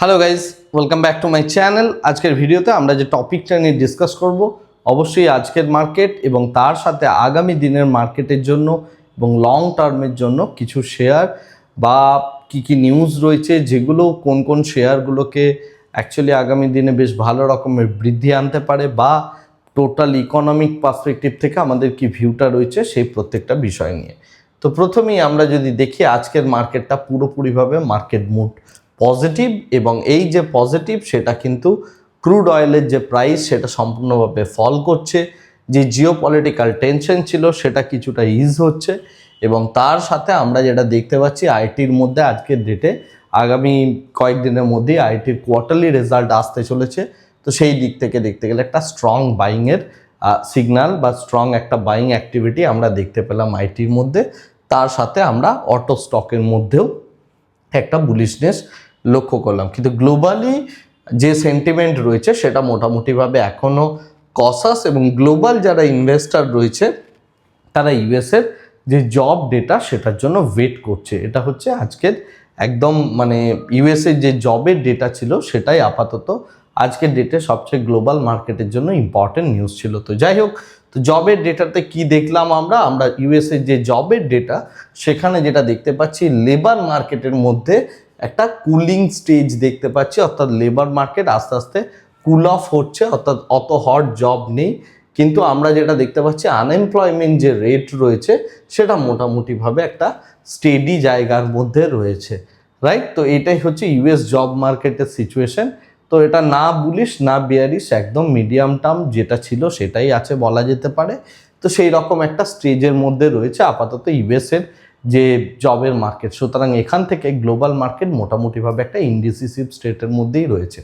Hello guys, welcome back to my channel. আজকের ভিডিওতে আমরা যে টপিকটা নিয়ে ডিসকাস করব, অবশ্যই আজকের মার্কেট এবং তার সাথে আগামী দিনের মার্কেটের জন্য এবং লং টার্মের জন্য কিছু শেয়ার বা কি নিউজ রয়েছে, যেগুলো কোন কোন শেয়ারগুলোকে অ্যাকচুয়ালি আগামী দিনে বেশ ভালো রকমের বৃদ্ধি আনতে পারে বা টোটাল ইকোনমিক পার্সপেক্টিভ থেকে আমাদের কি ভিউটা রয়েছে সেই প্রত্যেকটা বিষয় নিয়ে। তো প্রথমেই আমরা যদি দেখি আজকের মার্কেটটা পুরোপুরিভাবে মার্কেট মুড পজিটিভ, এবং এই যে পজিটিভ সেটা কিন্তু ক্রুড অয়েলের যে প্রাইস সেটা সম্পূর্ণভাবে ফল করছে, যে জিওপলিটিক্যাল টেনশন ছিল সেটা কিছুটা ইজ হচ্ছে, এবং তার সাথে আমরা যেটা দেখতে পাচ্ছি আইটির মধ্যে আজকের ডেটে আগামী কয়েকদিনের মধ্যেই আইটির কোয়ার্টারলি রেজাল্ট আসতে চলেছে। তো সেই দিক থেকে দেখতে গেলে একটা স্ট্রং বাইংয়ের সিগন্যাল বা স্ট্রং একটা বাইং অ্যাক্টিভিটি আমরা দেখতে পেলাম আইটির মধ্যে। তার সাথে আমরা অটো স্টকের মধ্যেও একটা বুলিশনেস লক্ষ্য করলাম, কিন্তু গ্লোবালি যে সেন্টিমেন্ট রয়েছে সেটা মোটামুটিভাবে এখনও কসাস, এবং গ্লোবাল যারা ইনভেস্টার রয়েছে তারা ইউএসের যে জব ডেটা সেটার জন্য ওয়েট করছে। এটা হচ্ছে আজকের একদম ইউএসের যে জবের ডেটা ছিল সেটাই আপাতত আজকের ডেটে সবচেয়ে গ্লোবাল মার্কেটের জন্য ইম্পর্টেন্ট নিউজ ছিল। তো যাই হোক, তো জবের ডেটাতে কি দেখলাম আমরা ইউএসের যে জবের ডেটা সেখানে যেটা দেখতে পাচ্ছি লেবার মার্কেটের মধ্যে একটা কুলিং স্টেজ দেখতে পাচ্ছি, অর্থাৎ লেবার মার্কেট আস্তে আস্তে কুল অফ হচ্ছে, অর্থাৎ অত হট জব নেই। কিন্তু আমরা যেটা দেখতে পাচ্ছি আনএমপ্লয়মেন্ট যে রেট রয়েছে সেটা মোটামুটিভাবে একটা স্টেডি জায়গার মধ্যে রয়েছে, রাইট? তো এটাই হচ্ছে ইউএস জব মার্কেটের সিচুয়েশন। তো এটা না বুলিশ না বিয়ারিশ, একদম মিডিয়াম টার্ম যেটা ছিল সেটাই আছে বলা যেতে পারে। তো সেই রকম একটা স্টেজের মধ্যে রয়েছে আপাতত ইউএসের যে জবের মার্কেট। সুতরাং এখান থেকে গ্লোবাল মার্কেট মোটামুটিভাবে একটা ইনডিসিসিভ স্টেটের মধ্যেই রয়েছে।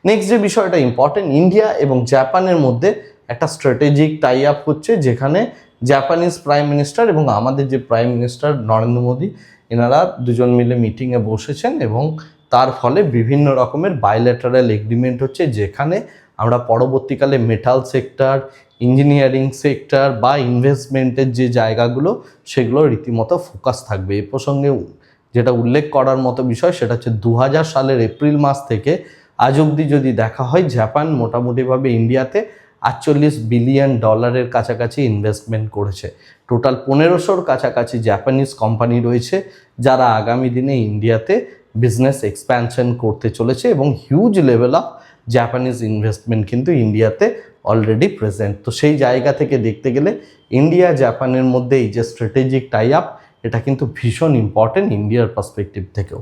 নেক্সট যে বিষয়টা ইম্পর্টেন্ট, ইন্ডিয়া এবং জাপানের মধ্যে একটা স্ট্র্যাটেজিক টাই আপ হচ্ছে, যেখানে জাপানিজ প্রাইম মিনিস্টার এবং আমাদের যে প্রাইম মিনিস্টার নরেন্দ্র মোদী, এনারা দুজন মিলে মিটিংয়ে বসেছেন এবং তার ফলে বিভিন্ন রকমের বাইল্যাটারাল এগ্রিমেন্ট হচ্ছে, যেখানে আমরা পরবর্তীকালে মেটাল সেক্টর, ইঞ্জিনিয়ারিং সেক্টর বা ইনভেস্টমেন্টের যে জায়গাগুলো সেগুলো রীতিমতো ফোকাস থাকবে। এ প্রসঙ্গে যেটা উল্লেখ করার মতো বিষয় সেটা হচ্ছে 2000 সালের এপ্রিল মাস থেকে আজ অবধি যদি দেখা হয়, জাপান মোটামুটিভাবে ইন্ডিয়াতে $48 বিলিয়ন কাছাকাছি ইনভেস্টমেন্ট করেছে। টোটাল 1500-র কাছাকাছি জাপানিজ কোম্পানি রয়েছে যারা আগামী দিনে ইন্ডিয়াতে বিজনেস এক্সপ্যানশন করতে চলেছে, এবং huge level of Japanese investment কিন্তু ইন্ডিয়াতে অলরেডি প্রেজেন্ট। তো সেই জায়গা থেকে দেখতে গেলে ইন্ডিয়া জাপানের মধ্যে এই যে স্ট্র্যাটেজিক টাই আপ, এটা কিন্তু ভীষণ ইম্পর্টেন্ট ইন্ডিয়ার পার্সপেক্টিভ থেকেও।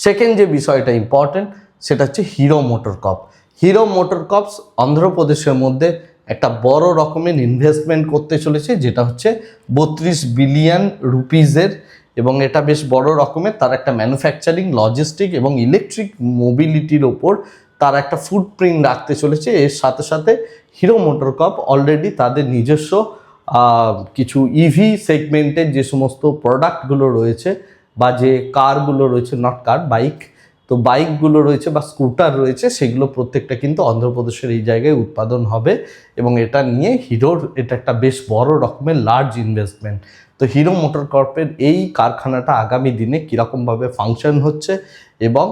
সেকেন্ড যে বিষয়টা ইম্পর্টেন্ট সেটা হচ্ছে হিরো মোটরকর্প। হিরো মোটরকর্পস অন্ধ্রপ্রদেশের মধ্যে একটা বড় রকমের ইনভেস্টমেন্ট করতে চলেছে, যেটা হচ্ছে 32 বিলিয়ন রুপিজের, এবং এটা বেশ বড় রকমের। তার একটা ম্যানুফ্যাকচারিং, লজিস্টিক এবং ইলেকট্রিক মোবিলিটির ওপর তার একটা ফুটপ্রিন্ট রাখতে চলেছে। এর সাথে সাথে হিরো মোটরকর্প অলরেডি তাদের নিজস্ব কিছু ইভি সেগমেন্টের যে সমস্ত প্রোডাক্টগুলো রয়েছে বা যে কারগুলো রয়েছে, নট কার, বাইক, তো বাইকগুলো রয়েছে বা স্কুটার রয়েছে, সেগুলো প্রত্যেকটা কিন্তু অন্ধ্রপ্রদেশের এই জায়গায় উৎপাদন হবে, এবং এটা নিয়ে হিরোর এটা একটা বেশ বড় রকমের লার্জ ইনভেস্টমেন্ট। তো হিরো মোটরকর্পের এই কারখানাটা আগামী দিনে কীরকমভাবে ফাংশন হচ্ছে এবং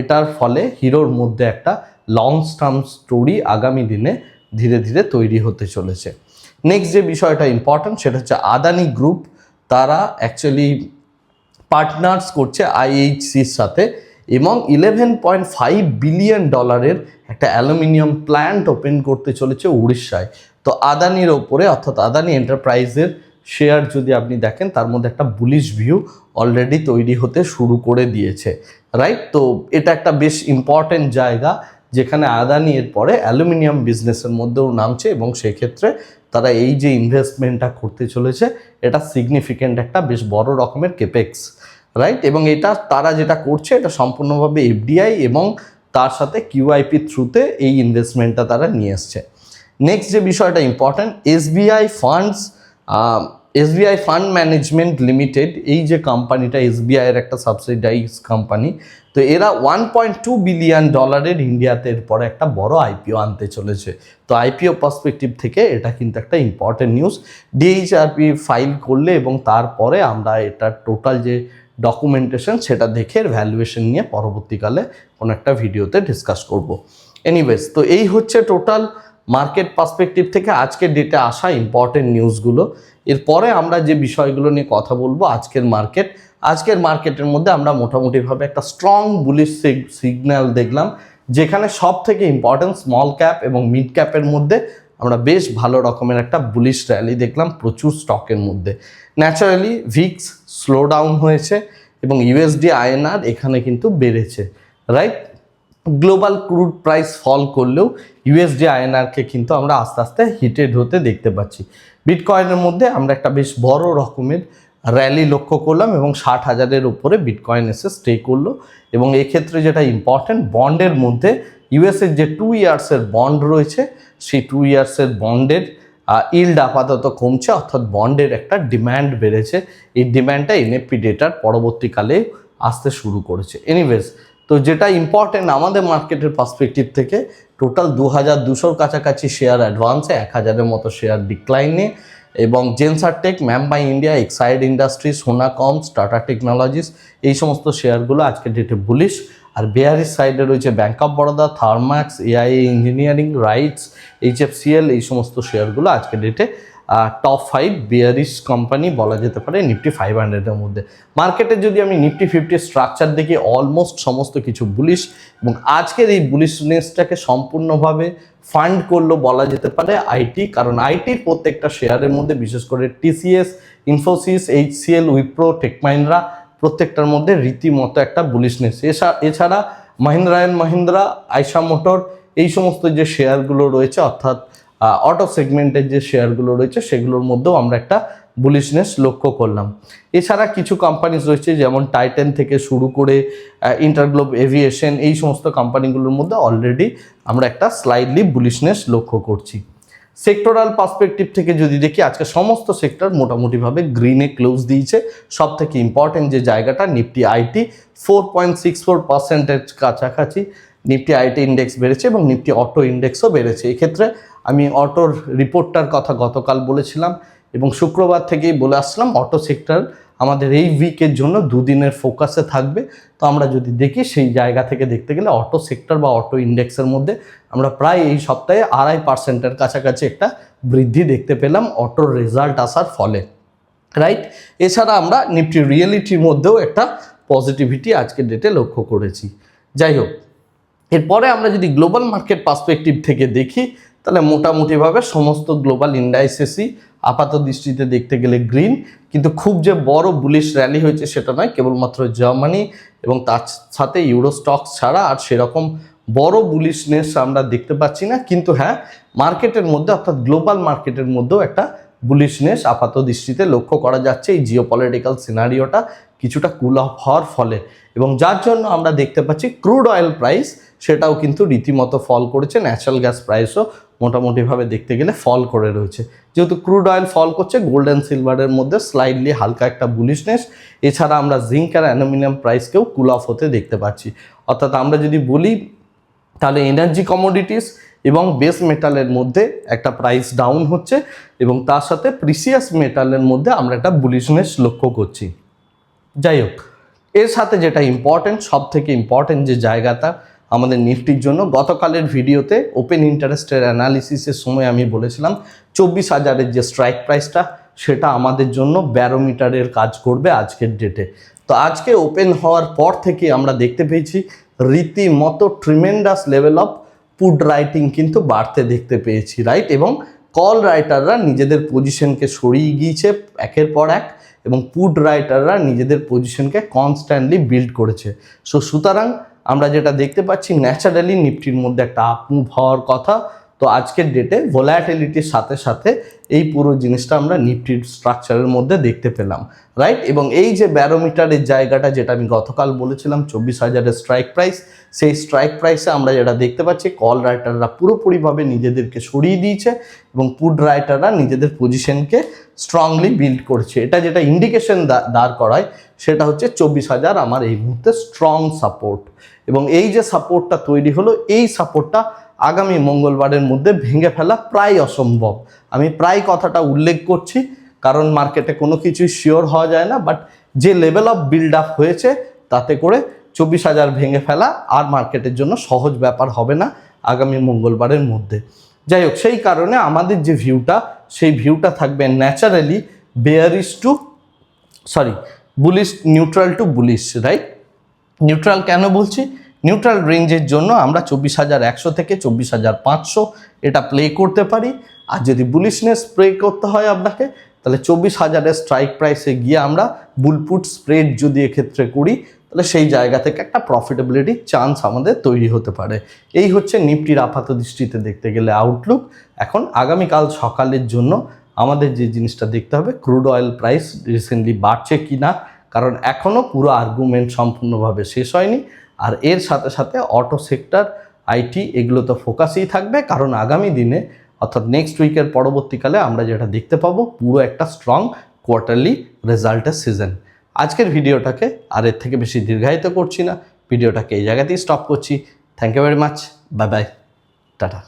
এটার ফলে হিরোর মধ্যে একটা লং টার্ম স্টোরি আগামী দিনে ধীরে ধীরে তৈরি হতে চলেছে। নেক্সট যে বিষয়টা ইম্পর্ট্যান্ট সেটা হচ্ছে আদানি গ্রুপ। তারা অ্যাকচুয়ালি পার্টনার্স করছে আইএইচসির সাথে, এবং $11.5 বিলিয়ন একটা অ্যালুমিনিয়াম প্ল্যান্ট ওপেন করতে চলেছে উড়িষ্যায়। তো আদানির ওপরে, অর্থাৎ আদানি এন্টারপ্রাইজের শেয়ার যদি আপনি দেখেন, তার মধ্যে একটা বুলিশ ভিউ অলরেডি তৈরি হতে শুরু করে দিয়েছে, রাইট? তো এটা একটা বেশ ইম্পর্টেন্ট জায়গা, যেখানে আদানি এর পরে অ্যালুমিনিয়াম বিজনেসের মধ্যেও নামছে, এবং সেক্ষেত্রে তারা এই যে ইনভেস্টমেন্টটা করতে চলেছে এটা সিগনিফিক্যান্ট একটা বেশ বড় রকমের কেপেক্স, রাইট? এবং এটা তারা যেটা করছে এটা সম্পূর্ণভাবে এফডিআই এবং তার সাথে কিউআইপি থ্রুতে এই ইনভেস্টমেন্টটা তারা নিয়ে এসছে। নেক্সট যে বিষয়টা important, SBI fund management limited, এই যে কোম্পানিটা এসবিআইয়ের একটা সাবসিডাইজ কোম্পানি, তো এরা $1.2 বিলিয়ন ইন্ডিয়াতে এরপরে একটা বড় আইপিও আনতে চলেছে। তো আইপিও পার্সপেক্টিভ থেকে এটা কিন্তু একটা ইম্পর্টেন্ট নিউজ। ডিএইচআরপি ফাইল করলে এবং তারপরে আমরা এটা টোটাল যে ডকুমেন্টেশন সেটা দেখে ভ্যালুয়েশন নিয়ে পরবর্তীকালে কোনো একটা ভিডিওতে ডিসকাস করব। এনিওয়েজ, তো এই হচ্ছে টোটাল মার্কেট পার্সপেক্টিভ থেকে আজকের ডেটে আসা ইম্পর্টেন্ট নিউজগুলো। এরপরে আমরা যে বিষয়গুলো নিয়ে কথা বলবো, আজকের মার্কেটের মধ্যে আমরা মোটামুটিভাবে একটা স্ট্রং বুলিশ সিগন্যাল দেখলাম, যেখানে সব থেকে ইম্পর্টেন্ট স্মল ক্যাপ এবং মিড ক্যাপের মধ্যে আমরা বেশ ভালো রকমের একটা বুলিশ র্যালি দেখলাম প্রচুর স্টকের মধ্যে। ন্যাচারালি ভিক্স স্লো ডাউন হয়েছে এবং ইউএসডি আইএনআর এখানে কিন্তু বেড়েছে, right. Global crude price fall করলেও ইউএসডি আইএনআরকে কিন্তু আমরা আস্তে আস্তে হিটেড হতে দেখতে পাচ্ছি। বিটকয়েনের মধ্যে আমরা একটা বেশ বড় রকমের র্যালি লক্ষ্য করলাম এবং 60,000-এর উপরে বিটকয়েন এসে স্টে করলো। এবং এক্ষেত্রে যেটা ইম্পর্টেন্ট, বন্ডের মধ্যে ইউএসের যে 2 ইয়ার্সের বন্ড রয়েছে, সেই 2 ইয়ার্সের বন্ডের ইল্ড আপাতত কমছে, অর্থাৎ বন্ডের একটা ডিম্যান্ড বেড়েছে। এই ডিম্যান্ডটা এনএফপি ডেটার পরবর্তীকালে আসতে শুরু করেছে। এনিওয়েজ, তো যেটা ইম্পর্টেন্ট আমাদের মার্কেটের পার্সপেক্টিভ থেকে, টোটাল 2200-র কাছাকাছি শেয়ার অ্যাডভান্সে, 1000-এর মতো শেয়ার ডিক্লাইনে, এবং জেনসার টেক, ম্যামবাই ইন্ডিয়া, এক্সাইড ইন্ডাস্ট্রিজ, সোনা কমস, টাটা টেকনোলজিস, এই সমস্ত শেয়ারগুলো আজকের ডেটে বুলিশ। আর বেয়ারিশ সাইডে রয়েছে Bank of Baroda, Thermax, AIA Engineering, RITES, HFCL, এই সমস্ত শেয়ারগুলো আজকের ডেটে টপ 5 বেয়ারিশ কোম্পানি বলা যেতে পারে নিফটি 500-এর মধ্যে। মার্কেটে যদি আমি নিফটি 50 স্ট্রাকচার দেখি, অলমোস্ট সমস্ত কিছু বুলিশ, এবং আজকের এই বুলিশনেসটাকে সম্পূর্ণভাবে ফান্ড করলো বলা যেতে পারে আইটি, কারণ আইটির প্রত্যেকটা শেয়ারের মধ্যে, বিশেষ করে টিসিএস, ইনফোসিস, এইচসিএল, উইপ্রো, টেক মাহিন্দ্রা, প্রত্যেকটার মধ্যে রীতিমতো একটা বুলিশনেস। এছাড়া মাহিন্দ্রা অ্যান্ড মাহিন্দ্রা, আইসা মোটর, এই সমস্ত যে শেয়ারগুলো রয়েছে, অর্থাৎ অটো সেগমেন্টের যে শেয়ারগুলো রয়েছে, সেগুলোর মধ্যেও আমরা একটা বুলিশনেস লক্ষ্য করলাম। এছাড়া কিছু কোম্পানিজ রয়েছে, যেমন টাইটান থেকে শুরু করে ইন্টারগ্লোব এভিয়েশন, এই সমস্ত কোম্পানিগুলোর মধ্যে অলরেডি আমরা একটা স্লাইডলি বুলিশনেস লক্ষ্য করছি। সেক্টরাল পার্সপেক্টিভ থেকে যদি দেখি, আজকে সমস্ত সেক্টর মোটামুটিভাবে গ্রিনে ক্লোজ দিয়েছে। সব থেকে ইম্পর্টেন্ট যে জায়গাটা, নিফটি আইটি 4.64% কাছাকাছি নিফটি আইটি ইন্ডেক্স বেড়েছে এবং নিফটি অটো ইন্ডেক্সও বেড়েছে। এক্ষেত্রে আমি অটোর রিপোর্টটার কথা গতকাল বলেছিলাম এবং শুক্রবার থেকেই বলে আসলাম, অটো সেক্টর আমাদের এই উইকের জন্য 2 দিনের ফোকাসে থাকবে। তো আমরা যদি দেখি, সেই জায়গা থেকে দেখতে গেলে অটো সেক্টর বা অটো ইন্ডেক্সের মধ্যে আমরা প্রায় এই সপ্তাহে 2.5%-এর কাছাকাছি একটা বৃদ্ধি দেখতে পেলাম অটোর রেজাল্ট আসার ফলে, রাইট। এছাড়া আমরা নিফটি রিয়েলিটির মধ্যেও একটা পজিটিভিটি আজকের ডেটে লক্ষ্য করেছি। যাই হোক, এরপরে আমরা যদি গ্লোবাল মার্কেট পার্সপেক্টিভ থেকে দেখি, তাহলে মোটামুটিভাবে সমস্ত গ্লোবাল ইন্ডাইসেসই আপাত দৃষ্টিতে দেখতে গেলে গ্রিন, কিন্তু খুব যে বড় বুলিশ র্যালি হয়েছে সেটা নয়। কেবলমাত্র জার্মানি এবং তার সাথে ইউরো স্টকস ছাড়া আর সেরকম বড় বুলিশনেস আমরা দেখতে পাচ্ছি না। কিন্তু হ্যাঁ, মার্কেটের মধ্যে, অর্থাৎ গ্লোবাল মার্কেটের মধ্যেও একটা বুলিশনেস আপাত দৃষ্টিতে লক্ষ্য করা যাচ্ছে, এই জিওপলিটিক্যাল সিনারিওটা কিছুটা কুল অফ হওয়ার ফলে। এবং যার জন্য আমরা দেখতে পাচ্ছি ক্রুড অয়েল প্রাইস সেটাও কিন্তু রীতিমতো ফল করেছে, ন্যাচারাল গ্যাস প্রাইসও মোটামুটিভাবে দেখতে গেলে ফল করে রয়েছে। যেহেতু ক্রুড অয়েল ফল করছে, গোল্ড অ্যান্ড সিলভারের মধ্যে স্লাইডলি হালকা একটা বুলিশনেস। এছাড়া আমরা জিঙ্ক আর অ্যালুমিনিয়াম প্রাইসকেও কুল অফ হতে দেখতে পাচ্ছি। অর্থাৎ আমরা যদি বলি, তাহলে এনার্জি কমোডিটিস এবং বেস মেটালের মধ্যে একটা প্রাইস ডাউন হচ্ছে এবং তার সাথে প্রিসিয়াস মেটালের মধ্যে আমরা একটা বুলিশনেস লক্ষ্য করছি। যাই হোক, এর সাথে যেটা ইম্পর্টেন্ট, সব থেকে ইম্পর্টেন্ট যে জায়গাটা আমাদের নিফটির জন্য, গতকালের ভিডিওতে ওপেন ইন্টারেস্টের অ্যানালিসিসের সময় আমি বলেছিলাম 24,000-এর যে স্ট্রাইক প্রাইসটা, সেটা আমাদের জন্য ব্যারোমিটারের কাজ করবে আজকের ডেটে। তো আজকে ওপেন হওয়ার পর থেকে আমরা দেখতে পেয়েছি রীতিমতো tremendous level off put writing কিন্তু বাড়তে দেখতে পেয়েছি, রাইট। এবং কল রাইটাররা নিজেদের পজিশনকে সরিয়ে গিয়েছে একের পর এক, এবং পুট রাইটাররা নিজেদের পজিশনকে কনস্ট্যান্টলি বিল্ড করেছে। সুতরাং আমরা যেটা দেখতে পাচ্ছি, ন্যাচারালি নিফটির মধ্যে একটা আপ মুভ হওয়ার কথা। তো আজকের ডেটে ভোলাটিলিটির সাথে সাথে এই পুরো জিনিসটা আমরা নিফটির স্ট্রাকচারের মধ্যে দেখতে পেলাম, রাইট। এবং এই যে ব্যারোমিটারের জায়গাটা, যেটা আমি গতকাল বলেছিলাম 24,000-এর স্ট্রাইক প্রাইস, সেই স্ট্রাইক প্রাইসে আমরা যেটা দেখতে পাচ্ছি, কল রাইটাররা পুরোপুরিভাবে নিজেদেরকে সরিয়ে দিয়েছে এবং পুট রাইটাররা নিজেদের পজিশনকে স্ট্রংলি বিল্ড করছে। এটা যেটা ইন্ডিকেশন দাঁড় করায়, সেটা হচ্ছে 24,000 আমার এই মুহূর্তে স্ট্রং সাপোর্ট। এবং এই যে সাপোর্টটা তৈরি হলো, এই সাপোর্টটা আগামী মঙ্গলবারের মধ্যে ভেঙে ফেলা প্রায় অসম্ভব। আমি প্রায় কথাটা উল্লেখ করছি, কারণ মার্কেটে কোনো কিছুই শিওর হওয়া যায় না, বাট যে লেভেল অফ বিল্ড আপ হয়েছে তাতে করে 24,000 ভেঙে ফেলা আর মার্কেটের জন্য সহজ ব্যাপার হবে না আগামী মঙ্গলবারের মধ্যে। যাই হোক, সেই কারণে আমাদের যে ভিউটা, সেই ভিউটা থাকবে naturally bullish, neutral two bullish, right? Neutral কেন বলছি? নিউট্রাল রেঞ্জের জন্য আমরা 24,100 থেকে 24,500 এটা প্লে করতে পারি। আর যদি বুলিশনেস প্লে করতে হয় আপনাকে, তাহলে 24,000-এর স্ট্রাইক প্রাইসে গিয়ে আমরা বুলপুট স্প্রেড যদি এক্ষেত্রে করি, তাহলে সেই জায়গা থেকে একটা প্রফিটেবিলিটি চান্স আমাদের তৈরি হতে পারে। এই হচ্ছে নিফটির আপাত দৃষ্টিতে দেখতে গেলে আউটলুক। এখন আগামীকাল সকালের জন্য আমাদের যে জিনিসটা দেখতে হবে, ক্রুড অয়েল প্রাইস রিসেন্টলি বাড়ছে কি না, কারণ এখনও পুরো আর্গুমেন্ট সম্পূর্ণভাবে শেষ হয়নি। আর এর সাথে সাথে অটো সেক্টর, আইটি, এগুলো তো ফোকাসেই থাকবে, কারণ আগামী দিনে অর্থাৎ নেক্সট উইকের পরবর্তীকালে আমরা যেটা দেখতে পাবো পুরো একটা স্ট্রং কোয়ার্টারলি রেজাল্টের সিজন। আজকের ভিডিওটাকে আর এর থেকে বেশি দীর্ঘায়িত করছি না, ভিডিওটাকে এই জায়গাতেই স্টপ করছি। Thank you very much, bye bye, tata.